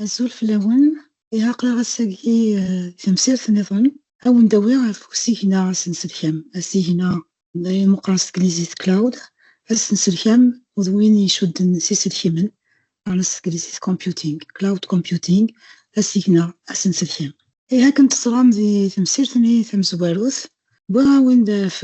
azul fell-awen, ilaq-aɣ ad nagi tamsirt niḍen ad wen-d-awiɣ ɣef usigna asenselkam. Asigna meqqar s teglizit cloud, asenselkam d win icudden s iselkimen ɣer s teglizit computing, cloud computing, asigna asenselkam. Akken teẓram di temsirt-nni tamezwarut, wwiɣ-awen-d ɣef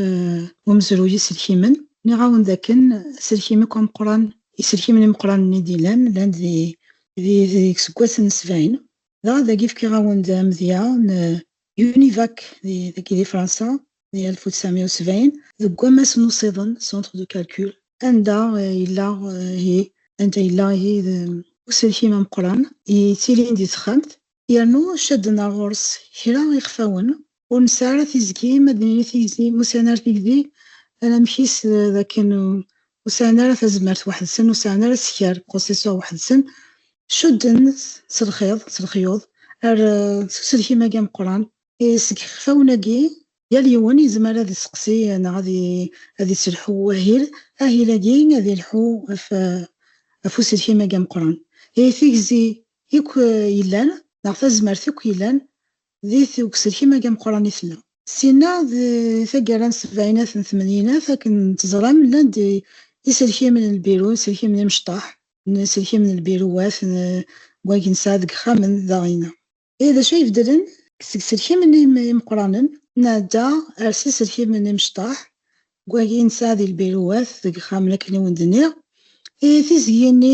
umezruy iselkimen, nniɣ-awen dakken iselkimen ameqqran, iselkimen imeqqranen i d-yellan, llan deg iseggasen 70. Dagi fkiɣ-awen-d amedya n Univac dagi di Fransa di 1970 deg wammas n usiḍen, Centre de Calcul, anda yella uselkim ameqqran yettilin di texxamt, yernu cadden ar ɣur-s kra ixfawen ur nesɛi ara tiẓgi, ma d nini tiẓgi, ur sɛin ara tiẓgi anamek-is dakken ur sɛin ara tazmert weḥd-sen, ur sɛin ara sskeṛ processor weḥd-sen, cudden s lxyuḍ ar uselkim-agi ameqqran. Seg yixfawen-agi yal yiwen yezmer ad iseqsi neɣ ad iselḥu ahil-agi ad yelḥu ɣef uselkim-agi ameqqran. Tigzi akk yellan neɣ tazmert akk yellan deg uselkim-agi ameqqran i tella. Sina tagara n sebɛinat n tmaniyinat akken teẓram llan iselkimen n lbiru, iselkimen imecṭaḥ, iselkimen n lbiruwat wagi nesɛa deg ixxamen daɣina. D acu ay ibeddlen seg iselkimen imeqqranen nadda ar iselkimen imecṭaḥ wagi nesɛa deg lbiruwat deg ixxamen akken i wen-d-nniɣ. Tigdi-nni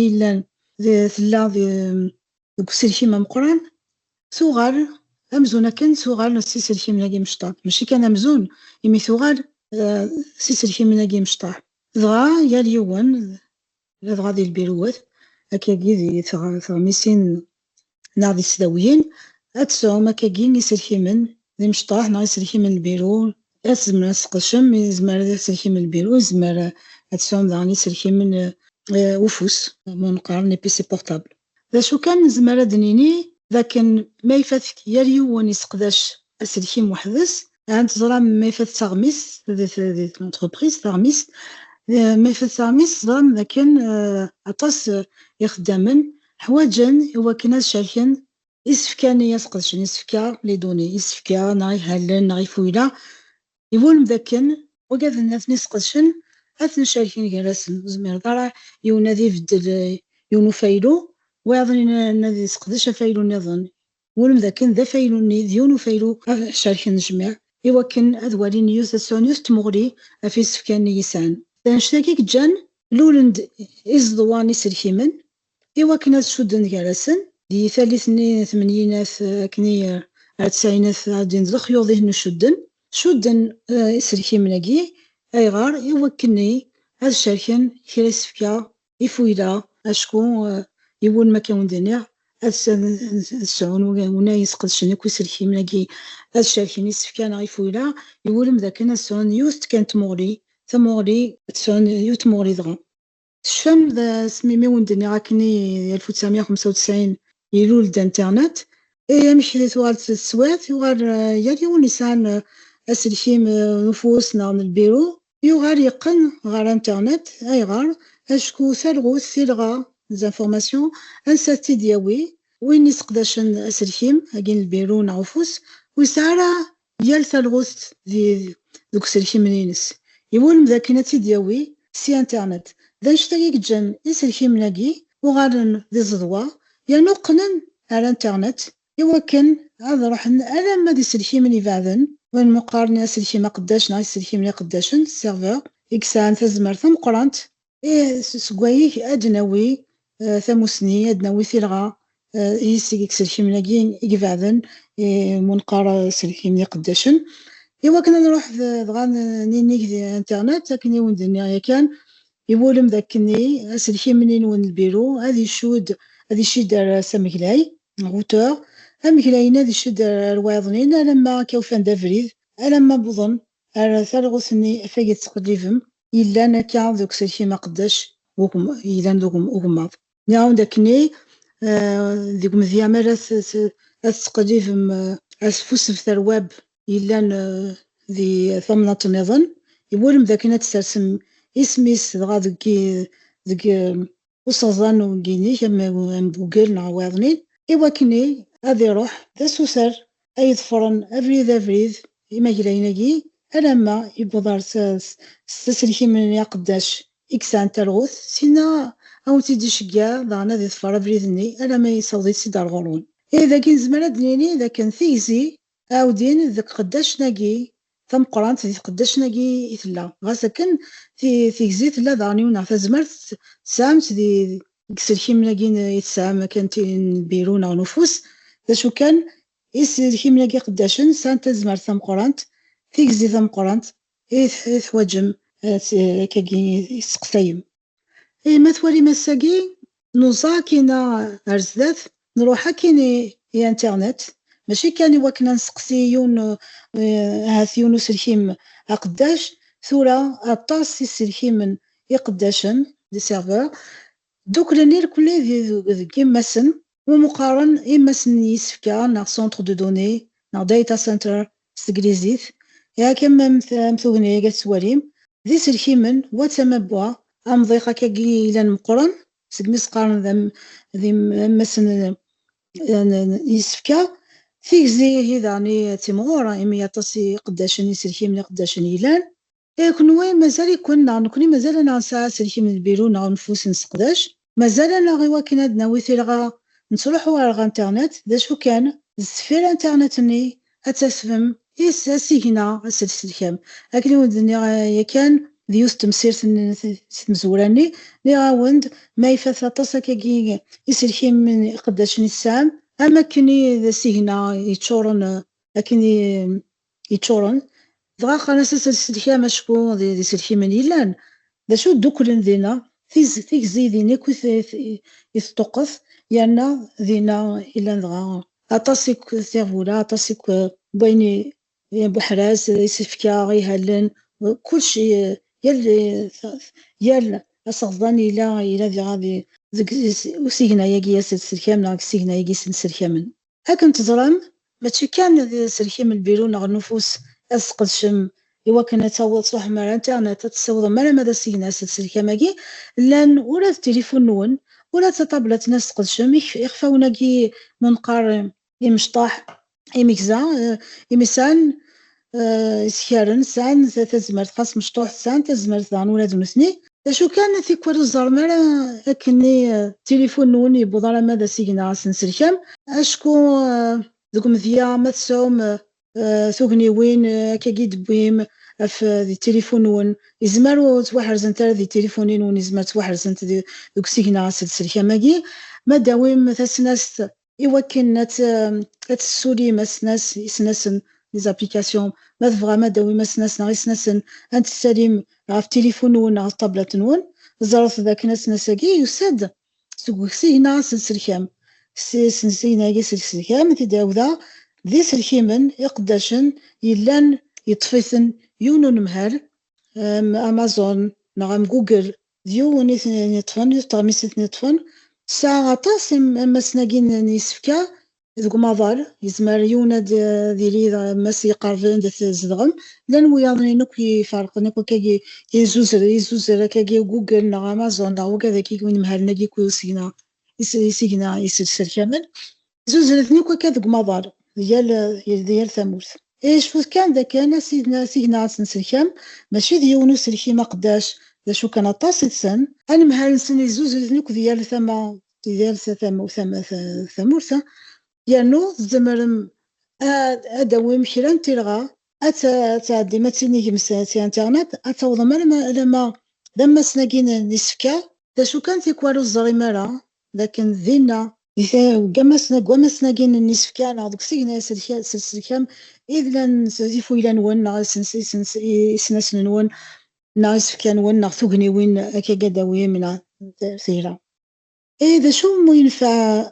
yellan tella deg uselkim ameqqran tuɣal amzun akken tuɣal s iselkimen-agi imecṭaḥ, mačči kan amzun, imi tuɣal s iselkimen-agi imecṭaḥ. Dɣa yal yiwen dɣa di lbiruwat akkagi di teɣmisin neɣ di tesdawiyin ad tesɛum akkagi iselkimen d imecṭaḥ neɣ iselkimen n lbiru, ad tzemrem ad tesqedcem iselkimen n lbiru, yezmer ad tesɛum daɣen iselkimen ufus, nqar les PC portable. D acu kan nezmer ad nini dakken ma ifat yal yiwen yesseqdac aselkim weḥd-s, teẓram ma ifat taɣmist di l'entreprise taɣmist, ma ifat taɣmist teẓram dakken aṭas ixeddamen ḥwaǧen iwakken ad cerken isefka-nni ad sqedcen, isefka les données, isefka neɣ ihalen neɣ ifuyla, iwulem dakken wagi ad ten-sqedcen ad ten-cerken gar-asen. Ur zmireḍ ara yiwen ad ibeddel yiwen ufaylu wayeḍ ad yesseqdec afaylu-nniḍen. Iwulem dakken d afaylu-nni d yiwen ufaylu ad cerken jmiɛ iwakken ad walin ad sɛun yiwet tmuɣli ɣef isefka-nni yesɛan. Annect-agi ǧǧan lulen-d iẓeḍwan iselkimen iwakken ad cudden gar-asen di tallit-nni tmaniyinat akkni ar tsaɛinat ɛeddin d lexyuḍ-ihin cudden iselkimen-agi ayɣer iwakken-nni ad cerken kra isefka, ifuyla, acku iwulem akka wen-d-nniɣ ad sɛun wina yesqedcen akk iselkimen-agi ad cerken isefka neɣ ifuyla, iwulem dakken ad sɛun yiwet kan tamuɣli ad sɛun yiwet tmuɣli dɣa. Tecfam mi wen-d-nniɣ akkni 1995 yilul-d internet, amek tuɣal teswiɛt, yuɣal yal yiwen yesɛan aselkim n ufus neɣ n lbiru, yuɣal yeqqen ɣer internet ayɣer acku talɣut tilɣa dezinformation ansa t-id-yawi win yesseqdacen aselkim agi n lbiru neɣ ufus ur yesɛi ara yal talɣut deg uselkim-ines. Iwulem dakken ad t-id-yawi si internet. D annect-agi ǧǧan iselkimen-agi uɣalen d iẓeḍwa yernu qqnen ar internet iwakken ad ruḥen alamma d iselkimen ibeɛden win meqqar aselkim aqeddac neɣ iselkimen iqeddacen, serveur i yesɛan tazmert tameqqrant, seg wayig ad nawi tamusni, ad nawi tilɣa seg iselkimen-agi ibeɛden nqar iselkimen iqeddacen, iwakken ad nruḥ dɣa ninig di internet akken i wen-d-nniɣ yakan, iwulem dakken aselkim-nni n lbiru ad icud ar ameglay, routeur, ameglay-nni ad icud ar wayeḍ-nni alamma akka ufan-d abrid, alamma wwḍen ar talɣut-nni afag tettqellibem yellan akka deg uselkim aqeddac yellan deg ugemmaḍ. Nniɣ-awen dakken deg umedya mi ara tettqellibem ɣef usebter web yellan di tamnaḍt-nniḍen, iwulem dakken ad tsersem isem-is dɣa deg وصازان وكيني كما بوكل نعواضني إوا كني غادي يروح ذا سوسر أي ظفرن أفريد إما جلايناكي ألما يبغض سسلكي من يقداش إكسان تلغوث سينا أو تيدي شقا ضعنا ذي ظفر أفريدني ألما يصوضي سيدار غرون إذا كان زمان دنيني إذا كان ثيزي أودين ذاك قداش ناقي ثم قرانت ذي قداش ناقي إثلا غاسا كان في زيت لا ضاني ونعرف زمرت سامت ذي كسلكي مناقي يتسام كانت بيرونا ونفوس ذا شو كان يسلكي مناقي قداشن سانتا زمرت ثم قرانت في زيت ثم قرانت إث وجم كاكي يسقسايم ما ثوالي مساقي نوزا كينا أرزداث نروح كيني انترنت ماشي كان وكنا نسقسي يون هاث يونس الحيم قداش ثورة الطاس السلحيم يقداشن دي سيرفور دوك لنير كل كيماسن ومقارن إماسن يسفكا نا سونتر دو دوني نا داتا سنتر سكريزيث يا كما مثوغني قال سواليم ذي سلحيمن وتمبوا أمضيقا كاكي إلى مقرن سكميس قارن ذي مسن يسفكا فيك زي هذاني تيمغورا إمي يطسي قداشن يسلحيمن قداشن إيلان كنوي مازال كوني مازال أنا ساعة سلحي من البيرو نفوس نسقداش مازال أنا غي واكن هاد ناويثي لغا نصلحو على الانترنت دا شو كان في الانترنت ني أتسفم سيغنا السلحام لكن ودني يا كان ديوس تمسير مزوراني لي غاوند ما يفاث طاسا كي يسلحي من قداش نسام أما كني سيغنا يتشورن لكن يتشورن دغا خلاص السلحية مشكو دي سلحي من يلان دا شو دوكلن دينا فيك زيديني كوث يثتقف يانا دينا إلا دغا أطاسيك ثيرفولا أطاسيك بويني بحراس يسفكا غيهلن كلشي يال أصغضاني إلا ذي غادي وسيغنا ياكي ياسد سلحيام ناك سيغنا ياكي سلحيامن هاكن تزرم ماشي كان سلحي من البيرو نغ النفوس أسقدشم إوا كان تصوت صح مع الانترنت تتصوت مالا ماذا سينا سلسلكا ماكي لان ولا التليفون نون ولا تطابلت ناس قدشم يخفاونا كي منقار يمشطاح يمكزا يمسان يسكارن سان تزمرت خاص مشطوح سان تزمرت دان ولاد مثني شو كان في كوار الزرمالة أكني تليفون نون يبوضا ماذا سينا سلسلكام أشكو ذوك مثيا مثسوم ثوغني وين كاكيد بويم في التليفون ون يزمرو توحرزن ترى ذي تليفونين ون يزمر توحرزن تدي دوك سيغنا سلسلكا ماكي ما داويم ثاسناس يوكن تسولي مسناس يسناسن لي زابليكاسيون ما فغا داوي مسناس ناغي سناسن انت سليم في التليفون ون على الطابلة ون زرف ذاك ناس نساكي يساد سوق سيغنا سلسلكام سيغنا سلسلكام تداو ذا ذي سلحيمن يقداشن يلان يطفيثن يونون مهال أمازون نغم جوجل ديو نطفن يطغميس نطفن ساعة طاس أما سناقين نيسفكا ذوك ماضال يزمر يونا ديري ماسي قارفين دث زدغم لان وياضني نوكي فارق نوكي كاكي يزوزر كاكي جوجل نغ أمازون نغ وكذا كي وين مهال ناقي كو سينا يسلسل كامل زوزر نوكي كذوك ماضال ديال ثموث ايش فوت كان ذا كان سيدنا سنسلكام ماشي ديونو سلكي ما قداش ذا شو كان طاس سن انا مهال سن زوز نوك ديال ثموث يانو زمرم اداوي مشيران تلغى تعدي ما تسيني مساتي انترنت اتوضى لما سناكين نسفكا ذا شو كان في كوارو الزريمارا لكن ذينا قمسنا كين النسف كان هذوك سينا سلسلكام إذا نسيفو إلى نون ناغ سنس نون ناغ كان ون ناغ ثوغني وين أكا قداوية من ثيرا إذا شو مو ينفع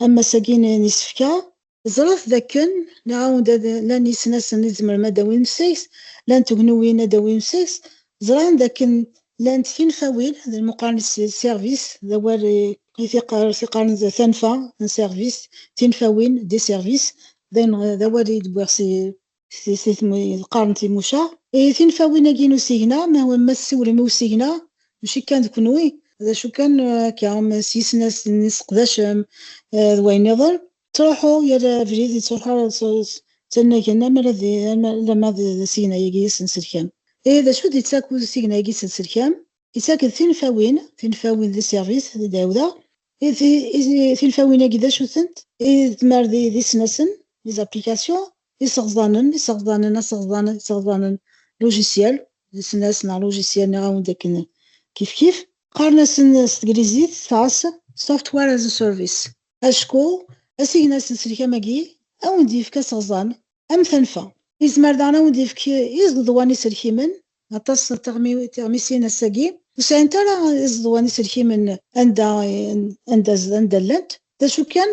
أما ساقين نسفكا زراف ذاكن نعاود لان يسنس نزمر ما داوين مسيس لان تغنوين داوين مسيس زران ذاكن لان تفين هذا المقارنة السيرفيس ذوالي في قارن ثنفا ان سيرفيس تنفاوين دي سيرفيس ذا ولي دبوغ سي القارن تيموشا تنفاوين كينو سيغنا ما هو مسي ولا مو سيغنا ماشي كان كنوي شو كان كام سيسناس نسقداشم وين نظر تروحوا يا فريدي تروحوا تنا كنا مرذي لما سينا يجيس نسركم إذا شو دي تاكو سينا يجيس نسركم يساك ثين فاوين ذي سيرفيس ذي داودا ثين فاوين كذا شو ثنت تمر ذي سنسن ذي زابليكاسيون يصغضانن لوجيسيال سناس نا لوجيسيال نعاون داك كيف قارنة ستجريزيت ثاس software as a service أشكو أسيغنا سنسريكا ماجي أو نديف كسغزان أم ثنفا إزمار دانا ونديف كي إزدواني سركيمن أتص تغميسين الساقي وسان ترى إزدواني سركيمن أندا لنت دا شو كان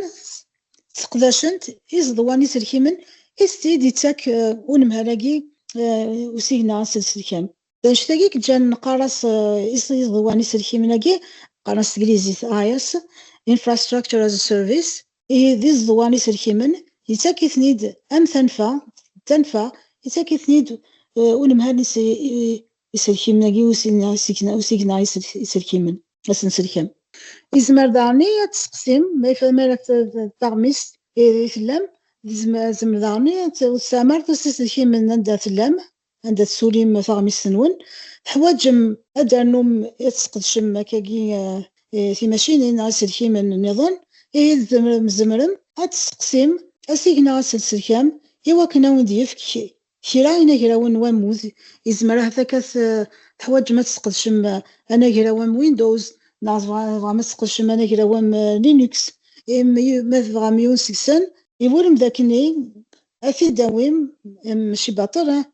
تقداشنت إزدواني سركيمن إستيدي تاك ونمهراجي وسيغنا سنسريكام داشتاقيك جان قارس إزدواني سركيمناجي قارس إنجليزي آيس infrastructure as a service ذي الضواني سركيمن يتاكي ثنيد أم تنفع يتاكي ثنيد ونمهاني يسركيمناجي وسيغنا يسركيمن أسن سركيم إزمار دارني تسقسم ما يفهمنا تغميس يفلم زمر دارني تستعمر تسركيمن عند ثلام عند السوليم تغميس سنون حواجم أدرنم يتسقدشم كاكي في ماشين ناسركيم النظام زمرم أتسقسم أسيغنا سلسلكام إوا كنا نديف كراينا كراون وموز إزمره ذاكاث حواج ما تسقدشم أنا كراون ويندوز نعرف ما تسقدشم أنا كراون لينكس ما فغام يونسكسن يورم ذاكني أفي داويم ماشي باطل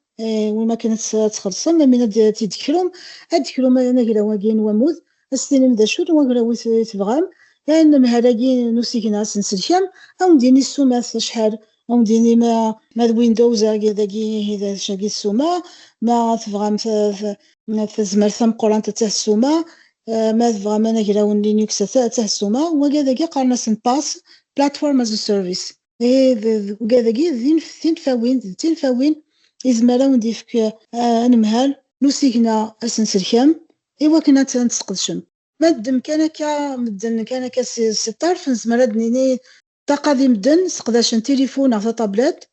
وما كانت تخلصن من تذكرهم أنا كراون كين وموز أستلم ذا شو وقراو تبغام لأن مهراجي نسيكنا سنسلكام أو ديني السوما شحال أو ديني ما ويندوز ذاكي هذا شاكي السوما ما تبغام في زمر ثم قران تاع السوما ما تبغام أنا كراو لينكس تاع السوما وكذا قارنا سنباس بلاتفورم از سيرفيس وكذا ذين فاوين إزمالا ونديفك نمهال نسيكنا سنسلكام إوا كنا تنسقدشم مادم مدن كان ستار فنزمرد نيني تقاضي مدن سقداشن تليفون أو طابلات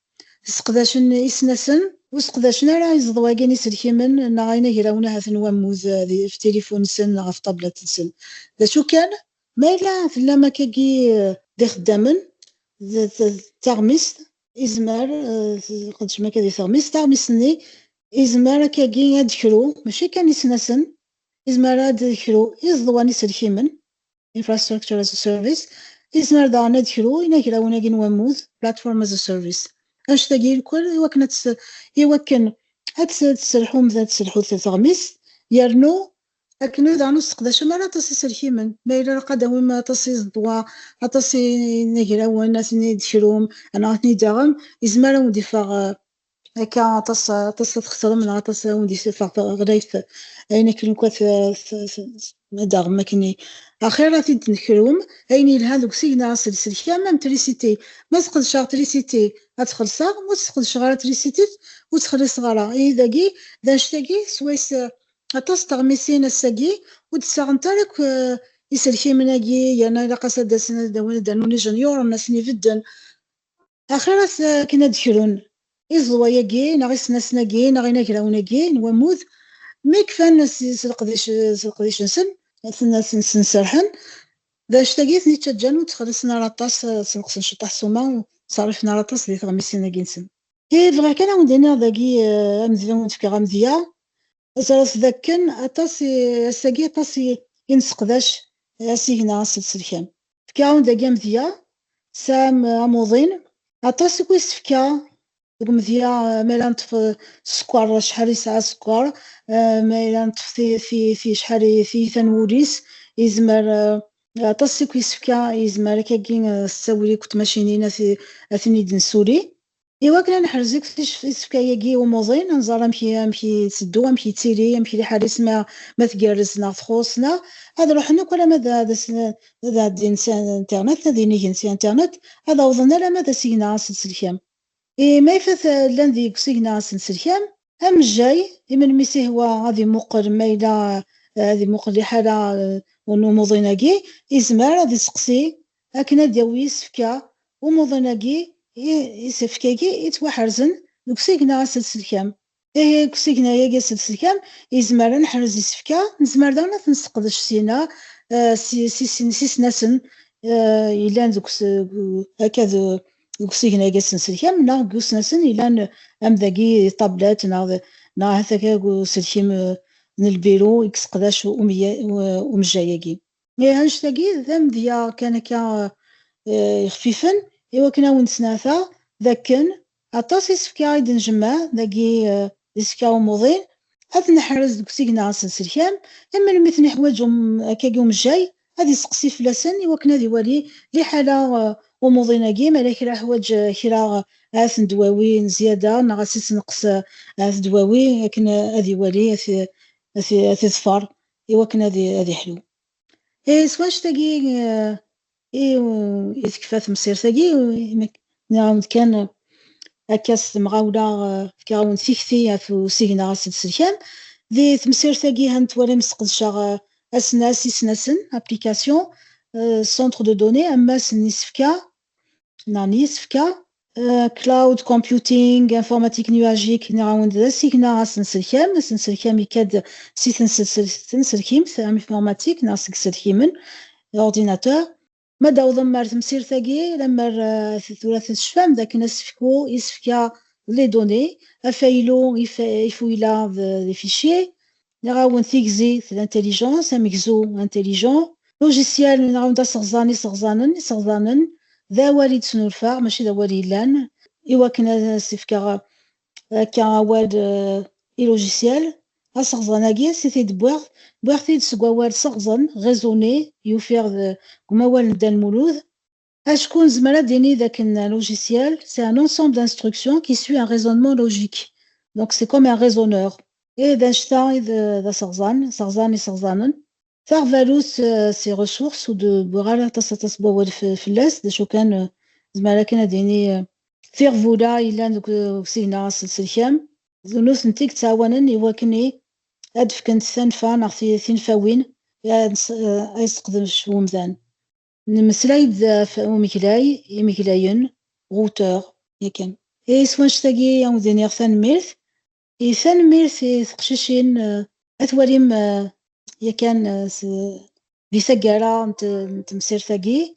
سقداشن إسناسن وسقداشن راه يزضواكين يسلكيمن نغاينا هراونا هاث نواموز في تليفون سن أو في طابلات سن ذا شو كان ما إلا فلا كاكي دي خدامن تغمس إزمار قدش ما كادي تغمس تغمسني إزمار كاكي يدكرو ماشي كان يسناسن إزمار دكرو يزضواني سلكيمن infrastructure as a service إزمار دانا دكرو إنا كراونا كين واموز platform as a service أش تاقي الكل يوكن تسرحوم ذات تسرحو تغمس يرنو أكنو دانو سقداش مرة تصي سلكيمن ما إلا قداوي ما تصي زدوا تصي نكراو الناس ندكروم أنا داغم إزمار ودفاع هكا تص تخسر من عطس وندي فاق غريف أين كل كوث مدار مكني أخيرا تنكروم أين لهذوك سيجنا سلسلة ما تريسيتي ما تقدر شغل أدخل صار ما تقدر شغل تريسيتي وتخلي صغارة إذا جي داشتاجي سويس أتصدق الساقي وتساغن تارك يسلكي من أجي يعني إذا قصد دانوني جنيور الناس نفدن أخيرا كنا دخلون إزواياكي ناغي سناسناكي ناغي ناكراوناكي نواموذ ميك فان سلقديش نسرحن باش تاقيت نيتشجان وتخلصنا راطاس سنقصن شطح سوما وصارفنا راطاس دي تغميسينا كنسن بغا كان عندنا ذاكي أمزيان تفكا غامزيا زرس ذاكن أطاسي الساقي أطاسي ينسقداش أسيغنا سلسلكان فكا عندها مزيا سام أموضين أطاسي كويس فكا مزيا مالا نطف السكر شحال يسعى السكر مالا نطف في شحال في ثنوريس يزمر تصي كويس فكا يزمر كاكين الساولي كنت ماشينينا في اثني دنسوري إوا كنا نحرزك في سكاياكي وموزين نزار مشي تسدو مشي تيري مشي لحارس ما تجرسنا تخوصنا هذا روحنا كل هذا الانسان انترنت هذه نيجي انترنت هذا وظننا لا ماذا سينا سلسلكام ما يفث لان ذيك سينا سلسلكام أم جاي من ميسي هو هذه مقر ميلا هذه مقر لحالة ونموضيناكي يزمر غادي يسقسي أكنا داوي يسفكا وموضيناكي يسفكاكي يتوحرزن دوك سيكنا سلسلكام كسيكنا يا سلسلكام يزمر نحرز يسفكا نزمر دانا تنسقدش سينا سي سناسن إلان دوك هكذا دوك سيكنا يا سلسلكام نا دوك سناسن إلان أمذاكي طابلات نا هذاك سلكيم البيرو يكسقداش ومجاياكي هانشتاكي ذم ديا كان خفيفن إوا كنا ونسناثا ذاكن عطاس يسفكا يد نجمع ذاكي يسفكا وموضين هاد نحرز دوك سيكنا سلسلكام أما المثل حوايجهم هكاكي ومجاي هادي سقسي فلاسن إوا كنا ديوالي لي حالة وموضيناكي مالا كرا حوايج كرا عاث دواوين زيادة نغاسيس نقص عاث دواوي لكن هادي والي هاثي ظفار إوا كنا هادي حلو سواش تاقي يتكفى مسير تاقي نعاود كان هكاس مغاولة كاون ثيكثي في سيكنا غاسد سلكام ذي تمسير تاقي هانتوالي مسقدشا أسناس يسناسن أبليكاسيون سونتر دو دوني أما سنسفكا نيسفكا كلاود كومبيوتينغ انفورماتيك نيواجيك نعاود ذا سيكنا غاسنسلكام يكاد سي تنسلكيم انفورماتيك ناسك سلكيمن اورديناتور ما داو ضمر تمسير ثاقي لما ثلاث الشفام ذاك نسفكو يسفكا لي دوني افايلو يفويلا لي فيشي نعاون ثيكزي الانتيليجونس ميكزو انتيليجون لوجيسيال نعاود صغزانن ذا والد سنورفا ماشي ذا والي لان إوا كنا سيفكا كاواد لوجيسيال أصغزاناكي سيتي بوغ تيد سكوال صغزن غيزوني يوفير كموال ندا المولود أشكون زمرا ديني ذاك لوجيسيال سي ان ensemble d'instructions qui suit un raisonnement logique donc c'est comme un raisonneur et d'Einstein ذا صغزانن فالوس سي ريسورس ود بغالا تصبوا في اللاس شو كان زعما كان ديني فيغفولا إلا دوك سينا سلسلكام نوث نتيك تعاونن إوا كني أدف كنت ثنفا نعطي ثنفاوين يستقدم شو مذان نمسلايد ومكلاين غوتور يكن سوانش تاقي يوم دينيغ ثان ميرث ثقشيشين أثواليم يكان دي ثقارة نتمسير ثاقي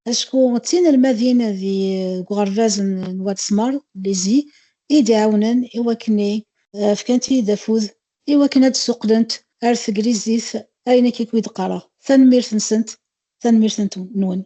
أشكو تين المدينة ذي غرفاز نواد سمار ليزي دعاونن إوا كني فكانتي دافوذ إوا كنا تسوقدنت أرث قريزيث أين كيكويد قارا ثان ميرث نسنت نون